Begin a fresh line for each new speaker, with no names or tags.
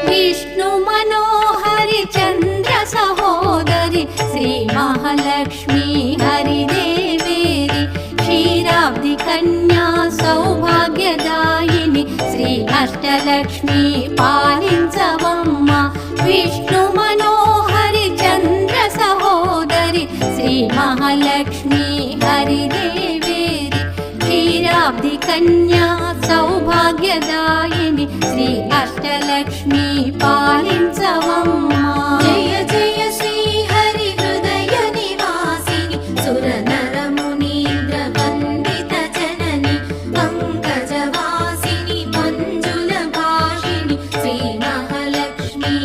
विष्णु मनोहरि चंद्र सहोदरि श्री महालक्ष्मी हरिदेवेरि क्षीराब्धि कन्या सौभाग्यदायिनि श्री अष्टलक्ष्मी पालिंचवम्मा विष्णु मनोहरि चंद्र सहोदरि श्री महालक्ष्मी हरिदेवेरि क्षीराब्धि कन्या सौभाग्यदायिनि श्री अष्टलक्ष्मी पालिंचवम्मा जय जय श्री हरि हृदय निवासिनि सुर नर मुनीन्द्र वन्दित जननि पंकजवासिनि मंजुल भाषिणि श्री महालक्ष्मी